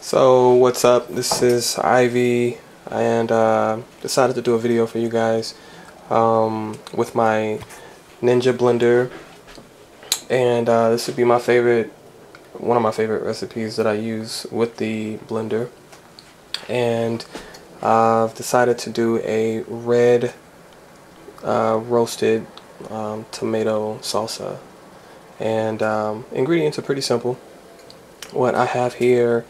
So what's up? This is Ivy, and decided to do a video for you guys with my Ninja blender, and this would be one of my favorite recipes that I use with the blender. And I've decided to do a red roasted tomato salsa, and ingredients are pretty simple. What I have here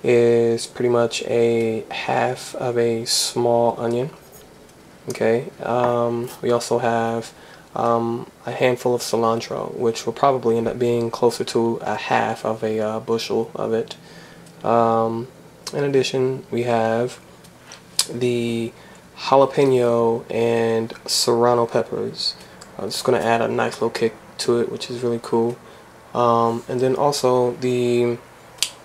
is pretty much a half of a small onion. Okay, we also have a handful of cilantro, which will probably end up being closer to a half of a bushel of it. In addition, we have the jalapeno and serrano peppers. I'm just going to add a nice little kick to it, which is really cool. And then also the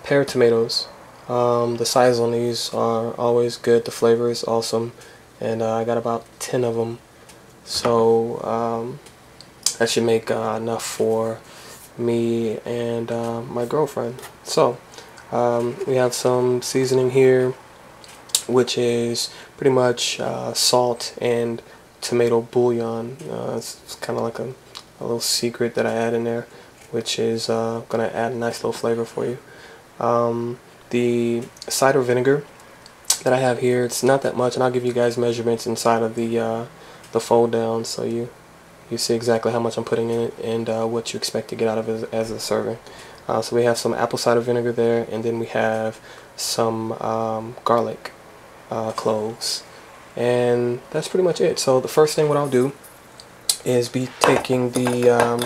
pear tomatoes. The size on these are always good. The flavor is awesome, and I got about 10 of them, so that should make enough for me and my girlfriend. So we have some seasoning here, which is pretty much salt and tomato bouillon. It's kind of like a little secret that I add in there, which is going to add a nice little flavor for you. The cider vinegar that I have here, it's not that much, and I'll give you guys measurements inside of the fold down, so you see exactly how much I'm putting in it and what you expect to get out of it as a serving. So we have some apple cider vinegar there, and then we have some garlic cloves, and that's pretty much it. So the first thing what I'll do is be taking the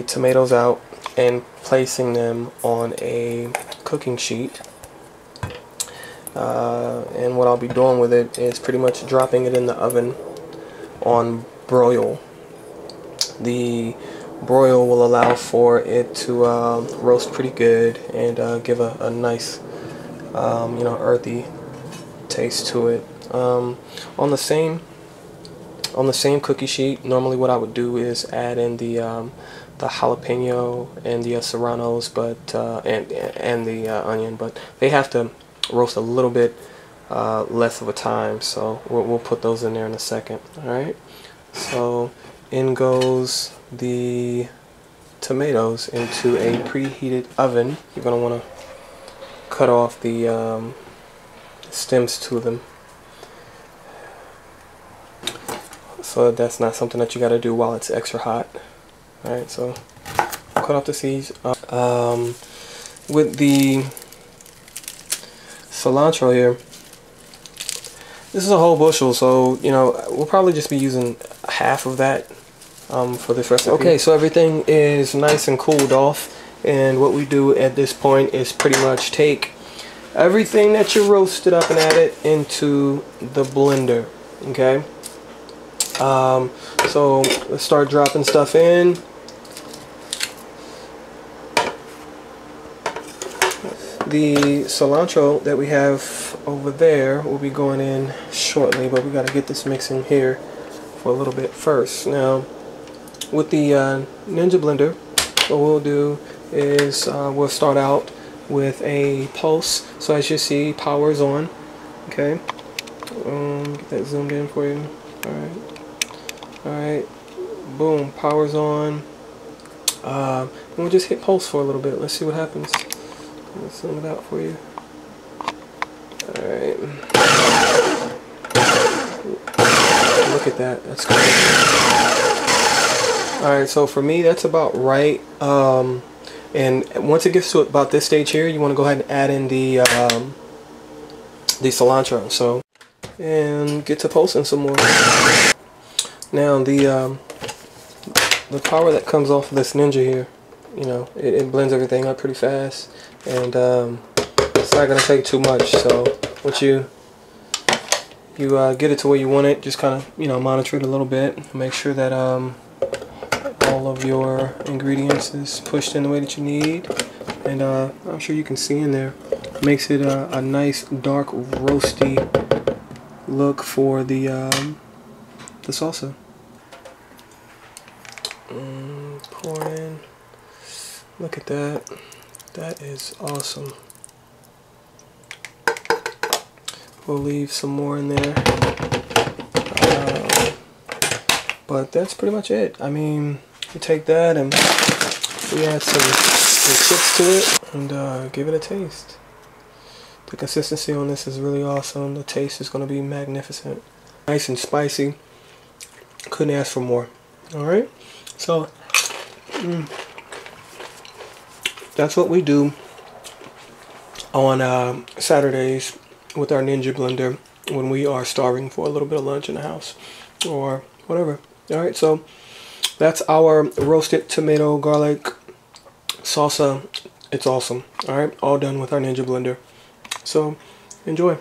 tomatoes out and placing them on a cooking sheet, and what I'll be doing with it is pretty much dropping it in the oven on broil. The broil will allow for it to roast pretty good and give a nice earthy taste to it. On the same cookie sheet, normally what I would do is add in the jalapeno and the serranos, but and the onion, but they have to roast a little bit less of a time, so we'll put those in there in a second. Alright, so in goes the tomatoes into a preheated oven. You're going to want to cut off the stems to them, so that's not something that you got to do while it's extra hot. Alright, so cut off the seeds. With the cilantro here, this is a whole bushel, so we'll probably just be using half of that for this recipe. Okay, so everything is nice and cooled off, and what we do at this point is pretty much take everything that you roasted up and add it into the blender. Okay, so let's start dropping stuff in. The cilantro that we have over there will be going in shortly, but we got to get this mixing here for a little bit first. Now, with the Ninja blender, what we'll do is we'll start out with a pulse. So as you see, power is on. Okay, get that zoomed in for you. Alright, boom, power's on. And we'll just hit pulse for a little bit. Let's see what happens. Let's zoom it out for you. Alright. Look at that. That's good. Alright, so for me, that's about right. And once it gets to about this stage here, you want to go ahead and add in the cilantro. So, and get to pulsing some more. Now, the power that comes off of this Ninja here, it blends everything up pretty fast, and it's not going to take too much. So once you get it to where you want it, just kind of monitor it a little bit, make sure that all of your ingredients is pushed in the way that you need, and I'm sure you can see in there, makes it a nice dark roasty look for the salsa. Pour in. Look at that. That is awesome. We'll leave some more in there. But that's pretty much it. I mean, you take that and we add some chips to it and give it a taste. The consistency on this is really awesome. The taste is going to be magnificent. Nice and spicy. Couldn't ask for more. Alright, so that's what we do on Saturdays with our Ninja blender when we are starving for a little bit of lunch in the house or whatever. Alright, so that's our roasted tomato garlic salsa. It's awesome. Alright, all done with our Ninja blender. So enjoy.